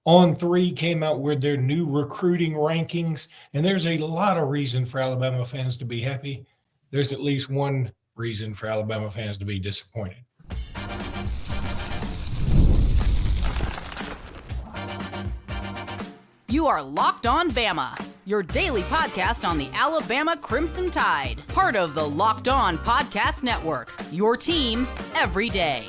On3 came out with their new recruiting rankings, and there's a lot of reason for Alabama fans to be happy. There's at least one reason for Alabama fans to be disappointed. You are Locked On Bama, your daily podcast on the Alabama Crimson Tide, part of the Locked On Podcast Network, your team every day.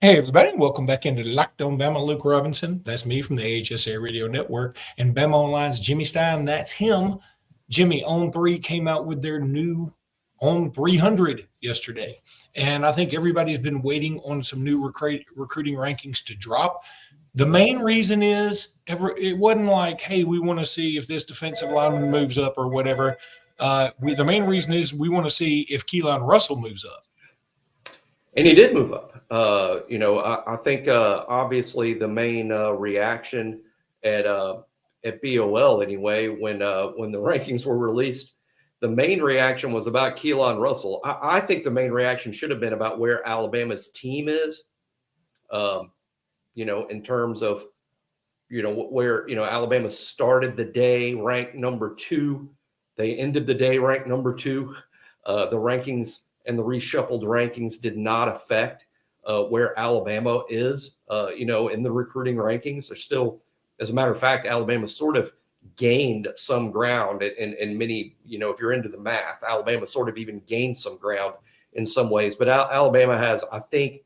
Hey, everybody. Welcome back into Locked On Bama. Luke Robinson. That's me from the AHSA Radio Network. And Bama Online's Jimmy Stein. That's him. Jimmy, On3 came out with their new On 300 yesterday. And I think everybody's been waiting on some new recruiting rankings to drop. The main reason is it wasn't like, hey, we want to see if this defensive lineman moves up or whatever. The main reason is we want to see if Keanu Russell moves up. And he did move up. I think obviously the main reaction at BOL anyway, when the rankings were released, the main reaction was about Keanu Russell. I think the main reaction should have been about where Alabama's team is. In terms of, where, Alabama started the day ranked number 2. They ended the day ranked number 2. The rankings and the reshuffled rankings did not affect where Alabama is, in the recruiting rankings. They're still, as a matter of fact, Alabama sort of gained some ground in many, if you're into the math, Alabama sort of even gained some ground in some ways. But Alabama has, I think,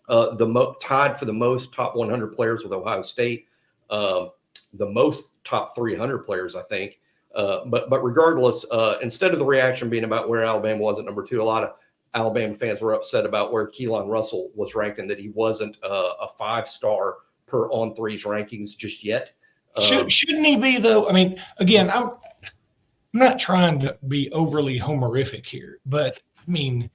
tied for the most top 100 players with Ohio State, the most top 300 players, I think. But regardless, instead of the reaction being about where Alabama was at number 2, a lot of Alabama fans were upset about where Keanu Russell was ranked and that he wasn't a 5-star per On3's rankings just yet. Shouldn't he be, though? I mean, again, I'm not trying to be overly homerific here, but I mean,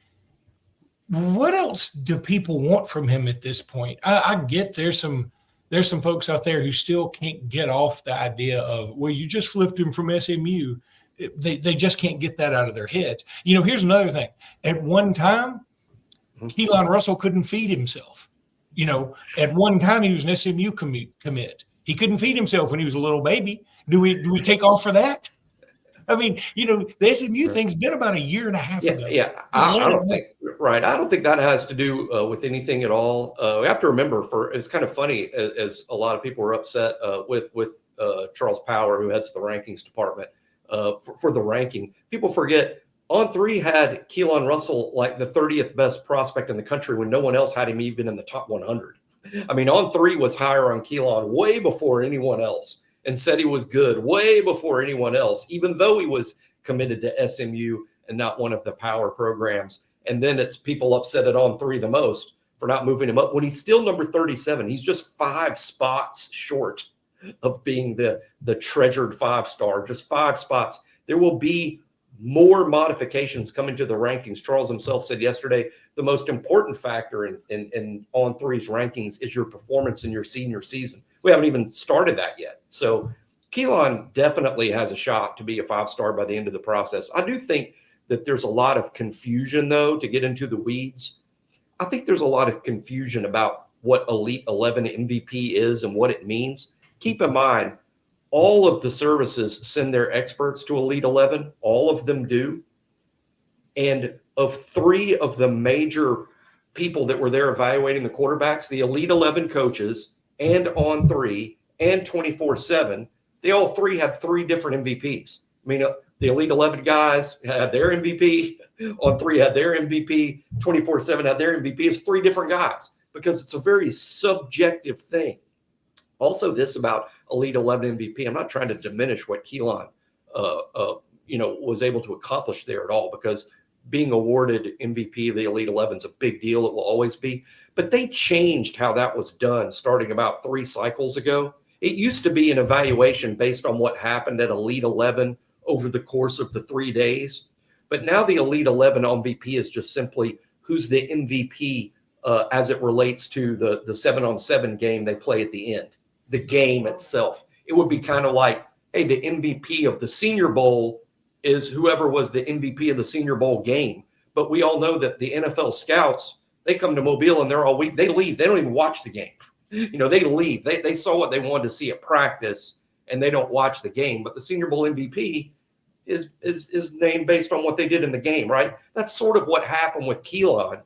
what else do people want from him at this point? I get there's some folks out there who still can't get off the idea of, well, you just flipped him from SMU. They just can't get that out of their heads. Here's another thing. At one time, Keanu Russell couldn't feed himself. At one time he was an SMU commit. He couldn't feed himself when he was a little baby. Do we take off for that? I mean, the SMU thing's been about a year and a half ago. Yeah, I don't think that has to do with anything at all. We have to remember, it's kind of funny, as a lot of people were upset with Charles Power, who heads the rankings department, for the ranking. People forget On3 had Keanu Russell like the 30th best prospect in the country when no one else had him even in the top 100. I mean, On3 was higher on Keanu way before anyone else, and said he was good way before anyone else, even though he was committed to SMU and not one of the power programs. And then it's people upset at On3 the most for not moving him up when he's still number 37. He's just 5 spots short of being the treasured 5-star, just 5 spots. There will be more modifications coming to the rankings. Charles himself said yesterday, the most important factor in On3's rankings is your performance in your senior season. We haven't even started that yet. So Keelan definitely has a shot to be a 5-star by the end of the process. I do think that there's a lot of confusion, though, to get into the weeds. I think there's a lot of confusion about what Elite 11 MVP is and what it means. Keep in mind, all of the services send their experts to Elite 11. All of them do. And of 3 of the major people that were there evaluating the quarterbacks, the Elite 11 coaches and On3 and 24/7, they all 3 had 3 different MVPs. I mean, the Elite 11 guys had their MVP, On3 had their MVP, 24/7 had their MVP. It's 3 different guys because it's a very subjective thing. Also, this about Elite 11 MVP, I'm not trying to diminish what Keelan, was able to accomplish there at all, because being awarded MVP of the Elite 11 is a big deal. It will always be. But they changed how that was done starting about 3 cycles ago. It used to be an evaluation based on what happened at Elite 11 over the course of the 3 days. But now the Elite 11 MVP is just simply who's the MVP as it relates to the 7-on-7 game they play at the end, the game itself. It would be kind of like, hey, the MVP of the Senior Bowl is whoever was the MVP of the Senior Bowl game. But we all know that the NFL scouts, they come to Mobile and they're all week. They leave. They don't even watch the game. They leave. They saw what they wanted to see at practice, and they don't watch the game. But the Senior Bowl MVP is named based on what they did in the game, right? That's sort of what happened with Keelan,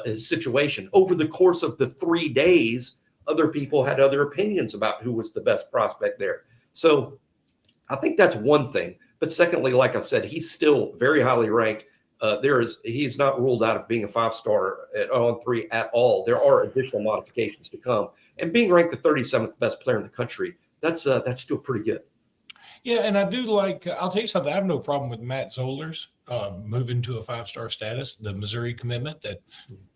his situation. Over the course of the 3 days, other people had other opinions about who was the best prospect there. So I think that's one thing. But secondly, like I said, he's still very highly ranked. He's not ruled out of being a 5-star at On3 at all. There are additional modifications to come. And being ranked the 37th best player in the country, that's still pretty good. Yeah, and I do like. I'll tell you something. I have no problem with Matt Zollers moving to a 5-star status. The Missouri commitment that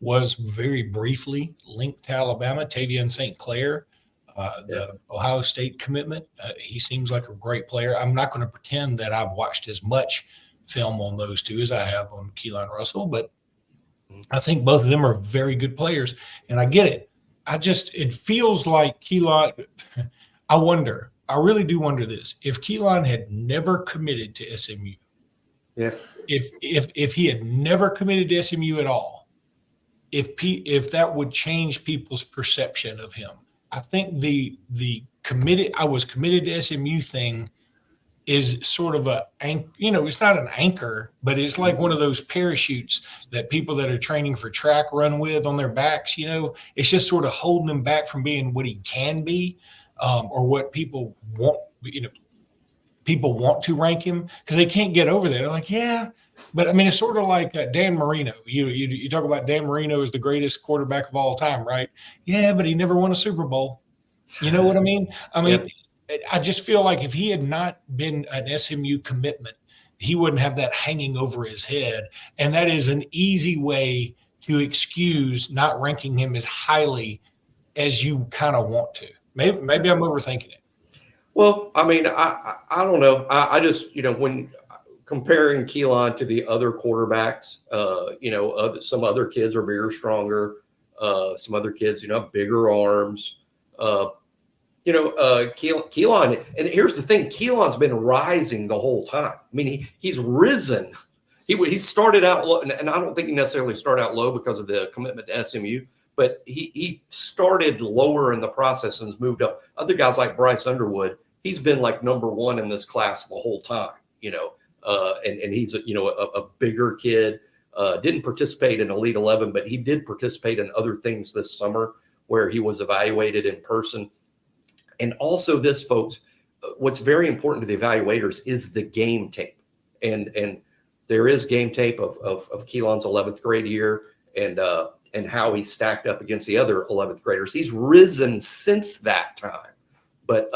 was very briefly linked to Alabama. Tavion St. Clair, the Ohio State commitment. He seems like a great player. I'm not going to pretend that I've watched as much film on those two as I have on Keelan Russell, but I think both of them are very good players, and I get it. It feels like Keelan. I really do wonder this: if Keelan had never committed to SMU, if he had never committed to SMU at all, if that would change people's perception of him. I think the I was committed to SMU thing is sort of it's not an anchor, but it's like one of those parachutes that people that are training for track run with on their backs. It's just sort of holding them back from being what he can be, or what people want. People want to rank him because they can't get over there. They're like, yeah, but I mean, it's sort of like Dan Marino. You talk about Dan Marino as the greatest quarterback of all time, right? Yeah, but he never won a Super Bowl. You know what I mean? I just feel like if he had not been an SMU commitment, he wouldn't have that hanging over his head. And that is an easy way to excuse not ranking him as highly as you kind of want to. Maybe I'm overthinking it. Well, I mean, I don't know. I just, when comparing Keelan to the other quarterbacks, some other kids are bigger, stronger. Some other kids, have bigger arms. Keelan, and here's the thing, Keelan's been rising the whole time. I mean, he's risen. He started out low, and I don't think he necessarily started out low because of the commitment to SMU, but he started lower in the process and has moved up. Other guys like Bryce Underwood, he's been like number one in this class the whole time, and he's a bigger kid. Didn't participate in Elite 11, but he did participate in other things this summer where he was evaluated in person. And also this, folks, what's very important to the evaluators is the game tape. And there is game tape of Keelan's 11th grade year and how he stacked up against the other 11th graders. He's risen since that time. But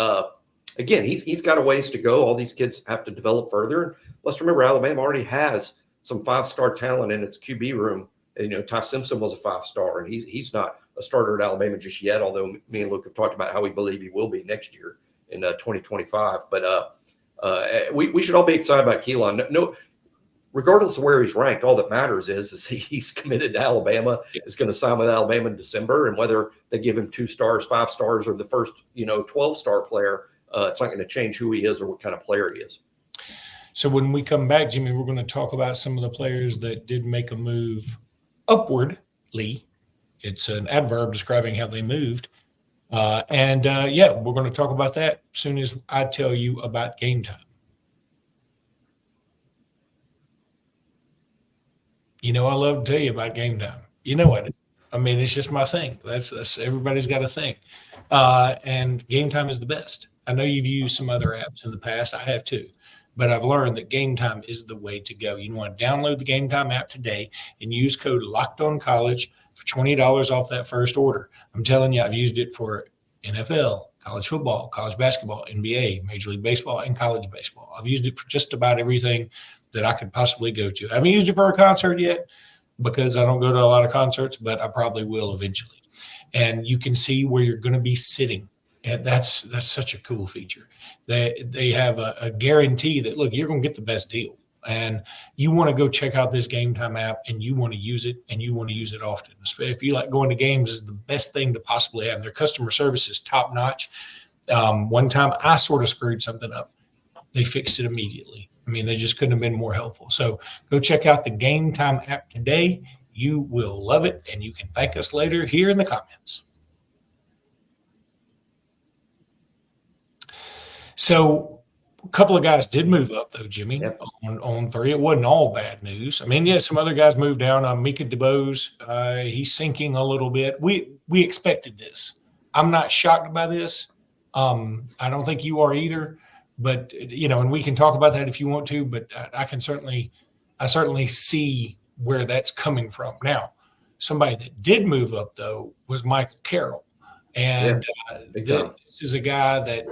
again, he's got a ways to go. All these kids have to develop further. And let's remember, Alabama already has some 5-star talent in its QB room. And, Ty Simpson was a 5-star, and he's not a starter at Alabama just yet, although me and Luke have talked about how we believe he will be next year in 2025. But we should all be excited about Keelan. No, regardless of where he's ranked, all that matters is he's committed to Alabama, is going to sign with Alabama in December, and whether they give him 2 stars, 5 stars, or the first 12-star player, it's not going to change who he is or what kind of player he is. So when we come back, Jimmy, we're going to talk about some of the players that did make a move upwardly. It's an adverb describing how they moved. We're going to talk about that as soon as I tell you about Game Time. I love to tell you about Game Time. I mean, it's just my thing. That's everybody's got a thing. And Game Time is the best. I know you've used some other apps in the past. I have too. But I've learned that Game Time is the way to go. You want to download the Game Time app today and use code LOCKEDONCollege for $20 off that first order. I'm telling you, I've used it for NFL, college football, college basketball, NBA, Major League Baseball, and college baseball. I've used it for just about everything that I could possibly go to. I haven't used it for a concert yet because I don't go to a lot of concerts, but I probably will eventually. And you can see where you're going to be sitting. And that's such a cool feature. They have a guarantee that, look, you're going to get the best deal. And you want to go check out this Game Time app, and you want to use it, and you want to use it often. If you like going to games, is the best thing to possibly have. Their customer service is top notch. One time I sort of screwed something up. They fixed it immediately. I mean, they just couldn't have been more helpful. So go check out the Game Time app today. You will love it, and you can thank us later here in the comments. So a couple of guys did move up though, Jimmy, Yep. on 3. It wasn't all bad news. I mean, yeah, some other guys moved down. Mika DeBose, he's sinking a little bit. We expected this. I'm not shocked by this. I don't think you are either. But and we can talk about that if you want to. But I certainly see where that's coming from. Now, somebody that did move up though was Michael Carroll, and this is a guy that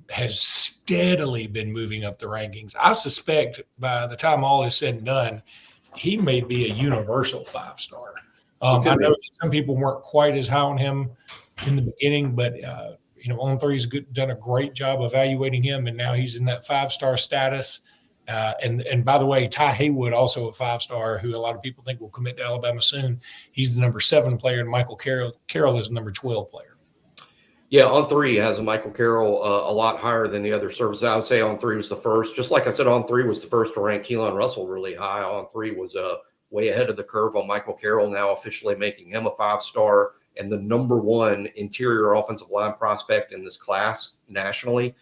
has steadily been moving up the rankings. I suspect by the time all is said and done, he may be a universal 5-star. I know that some people weren't quite as high on him in the beginning, but On3's done a great job evaluating him, and now he's in that 5-star status. And by the way, Ty Haywood, also a 5-star, who a lot of people think will commit to Alabama soon. He's the number 7 player, and Michael Carroll is the number 12 player. Yeah, On3 has a Michael Carroll a lot higher than the other services. I would say On3 was the first. Just like I said, On3 was the first to rank Keelan Russell really high. On3 was way ahead of the curve on Michael Carroll, now officially making him a 5-star and the number 1 interior offensive line prospect in this class nationally.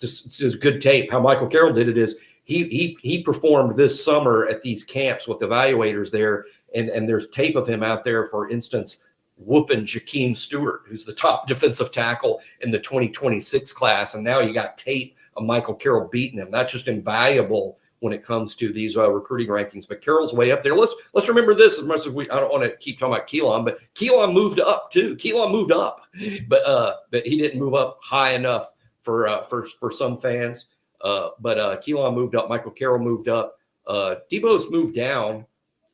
This is good tape. How Michael Carroll did it is he performed this summer at these camps with evaluators there, and there's tape of him out there, for instance, whooping Jakeem Stewart, who's the top defensive tackle in the 2026 class. And now you got tape of Michael Carroll beating him. That's just invaluable when it comes to these recruiting rankings. But Carroll's way up there. Let's remember this, as much as I don't want to keep talking about Keelan, but Keelan moved up too. Keelan moved up, but he didn't move up high enough for some fans. But Keelan moved up. Michael Carroll moved up. Debo's moved down.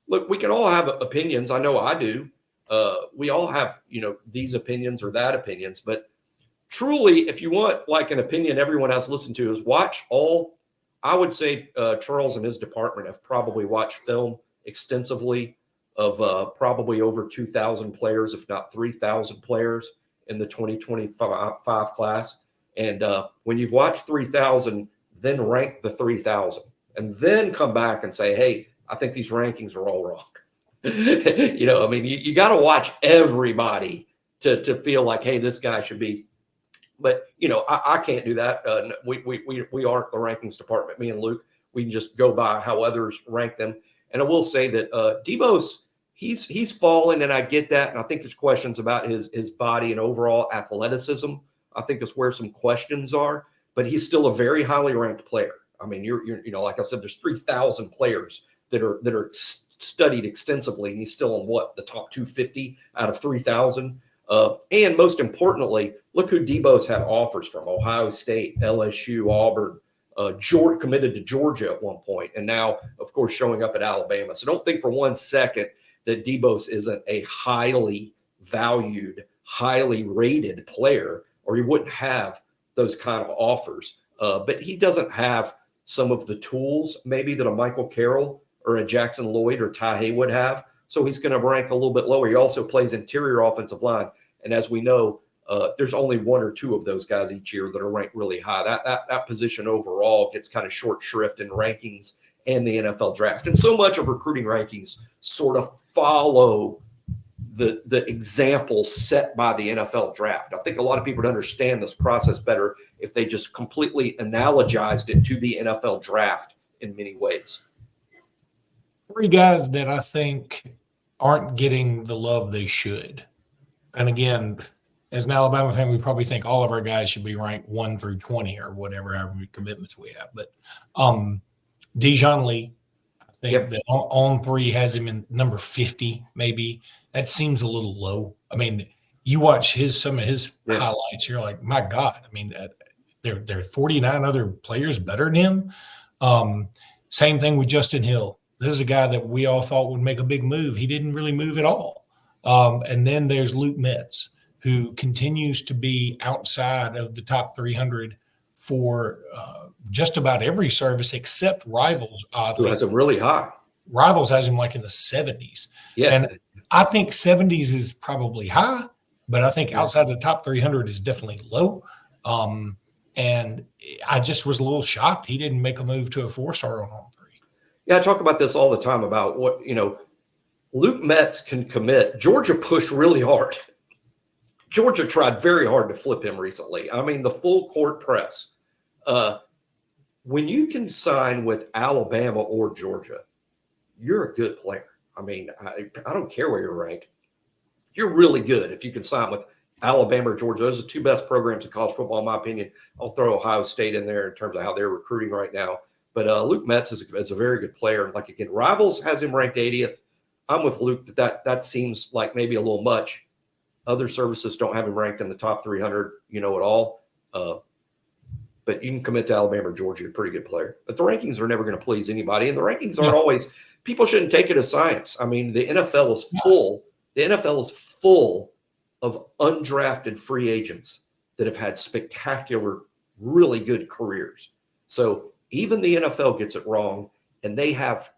Look, we can all have opinions. I know I do. We all have, these opinions or that opinions, but truly, if you want like an opinion everyone else listen to, is watch all. I would say Charles and his department have probably watched film extensively of probably over 2,000 players, if not 3,000 players in the 2025 class. And when you've watched 3,000, then rank the 3,000 and then come back and say, hey, I think these rankings are all wrong. You got to watch everybody to feel like, hey, this guy should be. But, I can't do that. We aren't the rankings department, me and Luke. We can just go by how others rank them. And I will say that Debo's, he's fallen, and I get that. And I think there's questions about his body and overall athleticism. I think that's where some questions are. But he's still a very highly ranked player. I mean, you're like I said, there's 3,000 players that are studied extensively, and he's still in the top 250 out of 3,000. And most importantly, look who Debo's had offers from: Ohio State, LSU, Auburn, committed to Georgia at one point, and now, of course, showing up at Alabama. So don't think for one second that Debo's isn't a highly valued, highly rated player, or he wouldn't have those kind of offers. But he doesn't have some of the tools maybe that a Michael Carroll or a Jackson Lloyd or Ty Haywood have. So he's going to rank a little bit lower. He also plays interior offensive line. And as we know, there's only 1 or 2 of those guys each year that are ranked really high. That position overall gets kind of short shrift in rankings and the NFL draft. And so much of recruiting rankings sort of follow the example set by the NFL draft. I think a lot of people would understand this process better if they just completely analogized it to the NFL draft in many ways. 3 guys that I think aren't getting the love they should. And again, as an Alabama fan, we probably think all of our guys should be ranked 1 through 20 or whatever, however many commitments we have. But Dijon Lee, I think that On3 has him in number 50, maybe. That seems a little low. I mean, you watch some of his highlights, you're like, my God. I mean, there are 49 other players better than him. Same thing with Justin Hill. This is a guy that we all thought would make a big move. He didn't really move at all. And then there's Luke Metz, who continues to be outside of the top 300 for just about every service except Rivals. Who has him really high. Rivals has him like in the 70s. Yeah. And I think 70s is probably high, but I think outside the top 300 is definitely low. And I just was a little shocked he didn't make a move to a 4-star on On3. Yeah, I talk about this all the time about what, Luke Metz can commit. Georgia pushed really hard. Georgia tried very hard to flip him recently. I mean, the full court press. When you can sign with Alabama or Georgia, you're a good player. I mean, I don't care where you're ranked. You're really good if you can sign with Alabama or Georgia. Those are the two best programs in college football, in my opinion. I'll throw Ohio State in there in terms of how they're recruiting right now. But Luke Metz is a very good player. Like, again, Rivals has him ranked 80th. I'm with Luke that seems like maybe a little much. Other services don't have him ranked in the top 300, at all. But you can commit to Alabama or Georgia, you're a pretty good player. But the rankings are never going to please anybody. And the rankings aren't always – people shouldn't take it as science. I mean, the NFL is full. The NFL is full of undrafted free agents that have had spectacular, really good careers. So even the NFL gets it wrong, and they have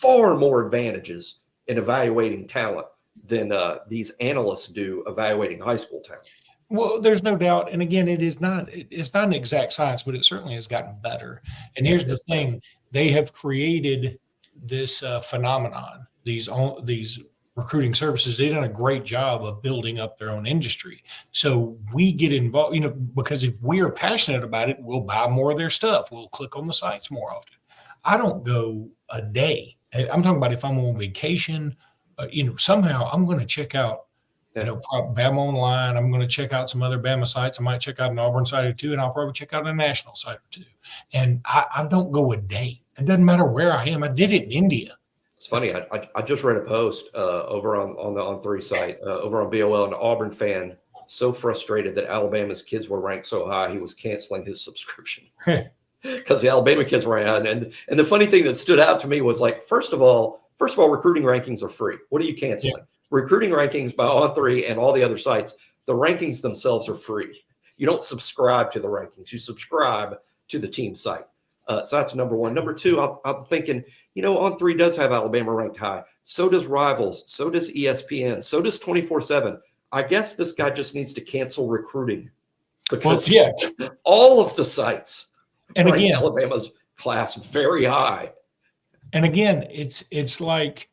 far more advantages in evaluating talent than these analysts do evaluating high school talent. Well, there's no doubt. And again, it's not an exact science, but it certainly has gotten better. And here's the thing. They have created this phenomenon, these recruiting services. They've done a great job of building up their own industry. So we get involved, because if we are passionate about it, we'll buy more of their stuff. We'll click on the sites more often. I don't go a day. I'm talking about if I'm on vacation, somehow I'm going to check out, Bama Online. I'm going to check out some other Bama sites. I might check out an Auburn site or two, and I'll probably check out a national site or two. And I don't go a day. It doesn't matter where I am. I did it in India. It's funny. I just read a post over on the On3 site, over on BOL, an Auburn fan so frustrated that Alabama's kids were ranked so high, he was canceling his subscription because the Alabama kids were out. And the funny thing that stood out to me was, like, first of all, recruiting rankings are free. What are you canceling? Yeah. Recruiting rankings by On3 and all the other sites, the rankings themselves are free. You don't subscribe to the rankings. You subscribe to the team site. So that's number one. Number two, I'm thinking, On3 does have Alabama ranked high. So does Rivals. So does ESPN. So does 24/7. I guess this guy just needs to cancel recruiting because all of the sites rank Alabama's class very high. And again, it's like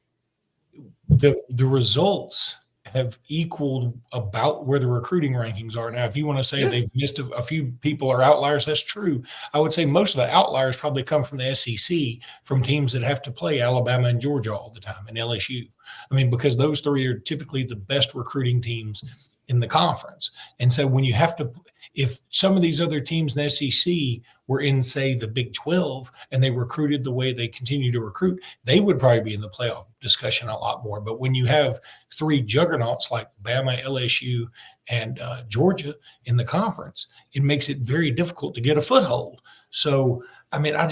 the results have equaled about where the recruiting rankings are. Now, if you want to say they've missed a few people are outliers, that's true. I would say most of the outliers probably come from the SEC, from teams that have to play Alabama and Georgia all the time, and LSU. I mean, because those three are typically the best recruiting teams in the conference. And so when you have to, if some of these other teams in the SEC were in, say, the Big 12, and they recruited the way they continue to recruit, they would probably be in the playoff discussion a lot more. But when you have three juggernauts like Bama, LSU, and Georgia in the conference, it makes it very difficult to get a foothold. So, I mean, I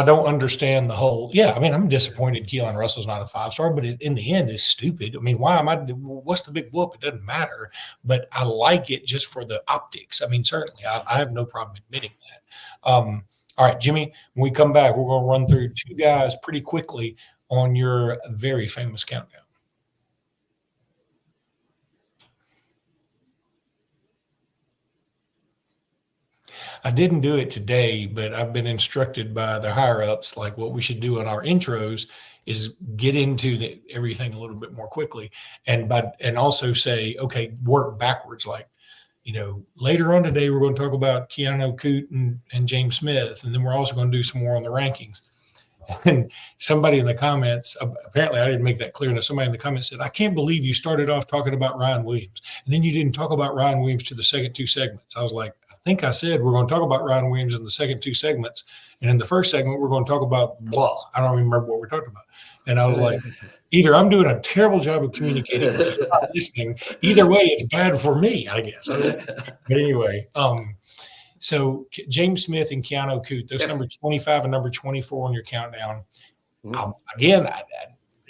don't understand the whole. Yeah, I mean, I'm disappointed Keelan Russell's not a 5-star, but in the end, it's stupid. I mean, what's the big whoop? It doesn't matter. But I like it just for the optics. I mean, certainly, I have no problem admitting that. All right, Jimmy, when we come back, we're going to run through two guys pretty quickly on your very famous countdown. I didn't do it today, but I've been instructed by the higher ups, like what we should do in our intros is get into everything a little bit more quickly, and also say, okay, work backwards. Like, later on today, we're going to talk about Keanu, Koht, and James Smith, and then we're also going to do some more on the rankings. And somebody in the comments, apparently I didn't make that clear enough. Somebody in the comments said, I can't believe you started off talking about Ryan Williams, and then you didn't talk about Ryan Williams to the second two segments. I was like, I think I said we're going to talk about Ryan Williams in the second two segments. And in the first segment, we're going to talk about blah. I don't even remember what we talked about. And I was like, either I'm doing a terrible job of communicating or you're not listening. Either way, it's bad for me, I guess. But anyway, so James Smith and Keanu Koht, those number 25 and number 24 on your countdown. Again,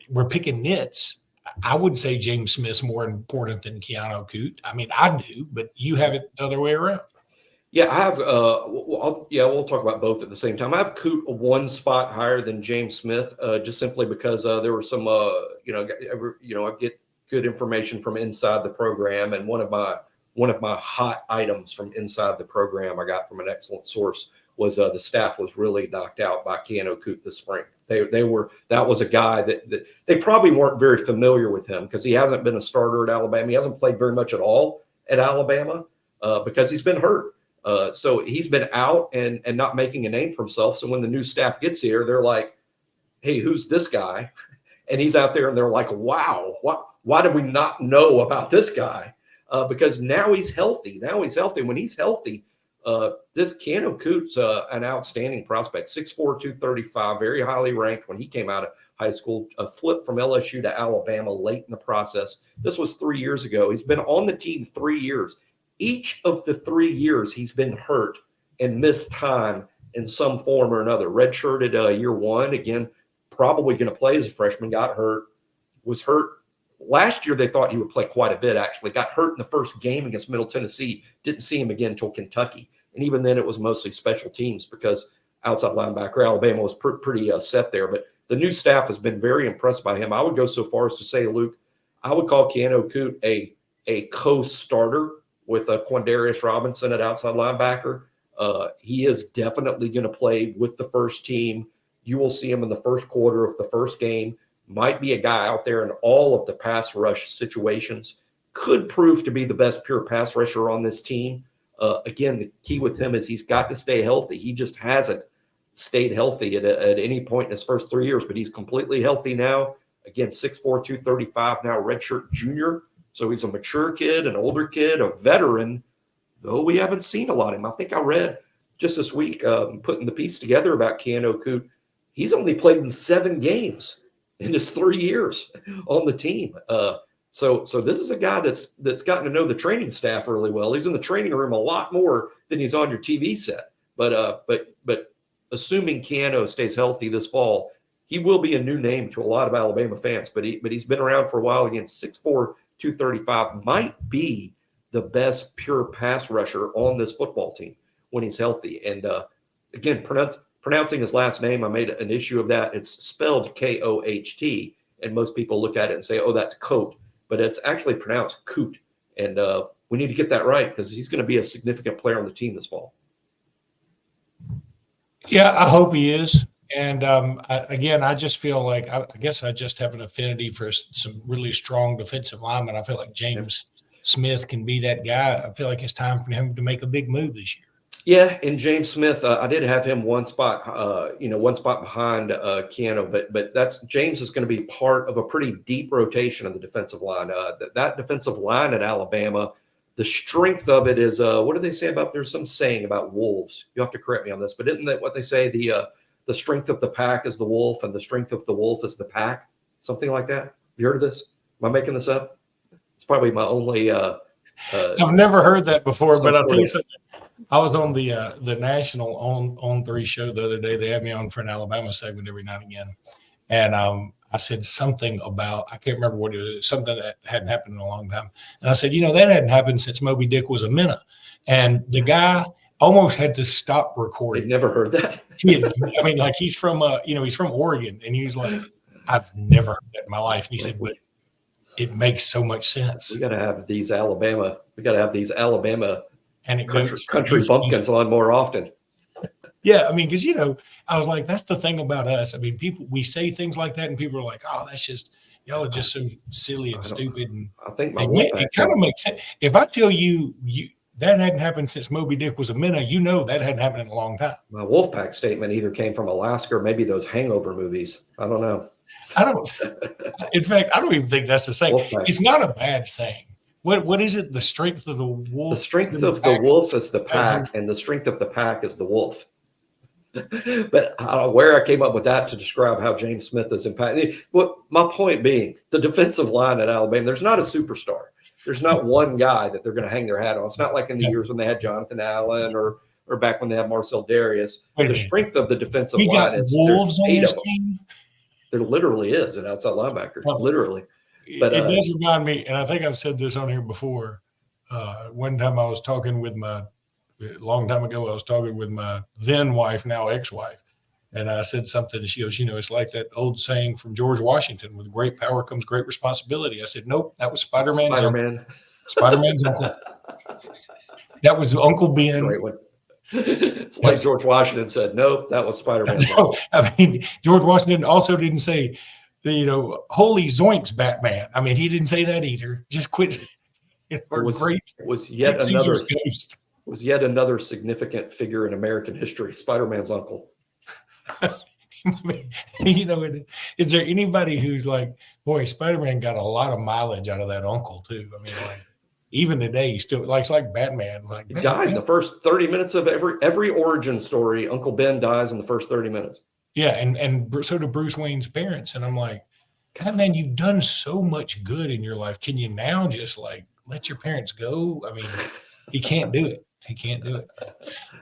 we're picking nits. I would say James Smith's more important than Keanu Koht. I mean, I do, but you have it the other way around. Yeah, I have. We'll talk about both at the same time. I have Koht one spot higher than James Smith, just simply because there were some, I get good information from inside the program, and one of my hot items from inside the program I got from an excellent source was the staff was really knocked out by Keanu Koht this spring. That was a guy that they probably weren't very familiar with him because he hasn't been a starter at Alabama. He hasn't played very much at all at Alabama because he's been hurt. So he's been out and not making a name for himself. So when the new staff gets here, they're like, hey, who's this guy? And he's out there and they're like, wow, why did we not know about this guy? Because now he's healthy. When he's healthy, this Keanu Koht's an outstanding prospect, 6'4", 235, very highly ranked when he came out of high school, a flip from LSU to Alabama late in the process. This was 3 years ago. He's been on the team 3 years. Each of the 3 years he's been hurt and missed time in some form or another. Redshirted year one, again, probably going to play as a freshman, got hurt, was hurt. Last year, they thought he would play quite a bit, actually. Got hurt in the first game against Middle Tennessee. Didn't see him again until Kentucky. And even then, it was mostly special teams because outside linebacker, Alabama was pretty set there. But the new staff has been very impressed by him. I would go so far as to say, Luke, I would call Keanu Koht a co-starter with Quandarius Robinson at outside linebacker. He is definitely going to play with the first team. You will see him in the first quarter of the first game. Might be a guy out there in all of the pass rush situations. Could prove to be the best pure pass rusher on this team. Again, the key with him is he's got to stay healthy. He just hasn't stayed healthy at any point in his first 3 years, but he's completely healthy now. Again, 6'4", 235 now, redshirt junior. So he's a mature kid, an older kid, a veteran, though we haven't seen a lot of him. I think I read just this week, putting the piece together about Keanu Koht, he's only played in 7 games in his 3 years on the team. So this is a guy that's gotten to know the training staff really well. He's in the training room a lot more than he's on your TV set. But assuming Keanu stays healthy this fall, he will be a new name to a lot of Alabama fans. But he's been around for a while. Again, 6'4", 235, might be the best pure pass rusher on this football team when he's healthy. And again, pronouncing his last name, I made an issue of that. It's spelled Koht, and most people look at it and say, oh, that's Koht. But it's actually pronounced Koht. And we need to get that right because he's going to be a significant player on the team this fall. Yeah, I hope he is. And I just feel like I guess I just have an affinity for some really strong defensive linemen. I feel like James Smith can be that guy. I feel like it's time for him to make a big move this year. Yeah, and James Smith, I did have him one spot behind Keanu, but that's James is going to be part of a pretty deep rotation of the defensive line. That defensive line at Alabama, the strength of it is what do they say about? There's some saying about wolves. You have to correct me on this, but isn't that what they say? The strength of the pack is the wolf, and the strength of the wolf is the pack. Something like that. Have you heard of this? Am I making this up? It's probably my only. I've never heard that before, but I'll tell you something. I was on the national On3 show the other day. They had me on for an Alabama segment every now and again. And I said something about, I can't remember what it was, something that hadn't happened in a long time. And I said, that hadn't happened since Moby Dick was a minnow. And the guy almost had to stop recording. I've never heard that. He's from, he's from Oregon. And he was like, I've never heard that in my life. And he said, but it makes so much sense. We got to have these Alabama and it country bumpkins on more often. Yeah, because I was like, that's the thing about us. People, we say things like that, and people are like, "Oh, that's just y'all are just so silly and stupid." And I think it kind of makes sense. If I tell you that hadn't happened since Moby Dick was a minnow, that hadn't happened in a long time. My Wolfpack statement either came from Alaska or maybe those Hangover movies. I don't know. In fact, I don't even think that's the saying. Wolfpack. It's not a bad saying. What is it? The strength of the wolf. The strength of the wolf is the pack, and the strength of the pack is the wolf. But where I came up with that to describe how James Smith is impacted. My point being, the defensive line at Alabama, there's not a superstar. There's not one guy that they're going to hang their hat on. It's not like in the years when they had Jonathan Allen or back when they had Marcel Darius. The strength of the defensive line is wolves on this them. team. There literally is an outside linebacker, literally. But it does remind me, and I think I've said this on here before. One time I was talking with a long time ago, I was talking with my then wife, now ex-wife, and I said something, and she goes, it's like that old saying from George Washington, with great power comes great responsibility. I said, nope, that was Spider-Man's uncle. That was Uncle Ben. Great one. It's like George Washington said, nope, that was Spider-Man's No, I mean, George Washington also didn't say, holy zoinks, Batman. I mean, he didn't say that either. Just quit. Was yet another significant figure in American history, Spider-Man's uncle. Is there anybody who's like, boy, Spider-Man got a lot of mileage out of that uncle too? I mean, like, even today, he's still like Batman. Like, he died in the first 30 minutes of every origin story. Uncle Ben dies in the first 30 minutes. Yeah, and so do Bruce Wayne's parents. And I'm like, God, man, you've done so much good in your life. Can you now just like let your parents go? I mean, he can't do it. He can't do it.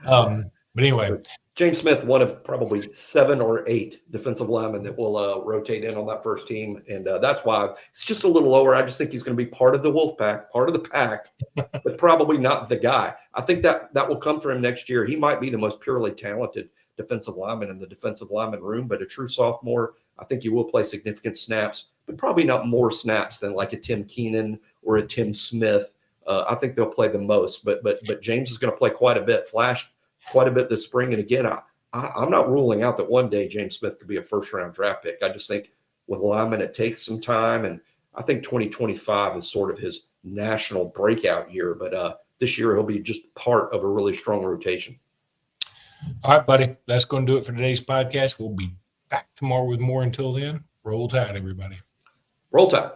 But anyway, James Smith, one of probably 7 or 8 defensive linemen that will rotate in on that first team. And that's why it's just a little lower. I just think he's going to be part of the Wolfpack, part of the pack, but probably not the guy. I think that will come for him next year. He might be the most purely talented defensive lineman in the defensive lineman room, but a true sophomore. I think he will play significant snaps, but probably not more snaps than like a Tim Keenan or a Tim Smith. I think they'll play the most, but James is going to play quite a bit, flash quite a bit this spring. And again, I'm not ruling out that one day James Smith could be a first-round draft pick. I just think with linemen, it takes some time, and I think 2025 is sort of his national breakout year. But this year he'll be just part of a really strong rotation. All right, buddy. That's going to do it for today's podcast. We'll be back tomorrow with more. Until then, roll tide, everybody. Roll tide.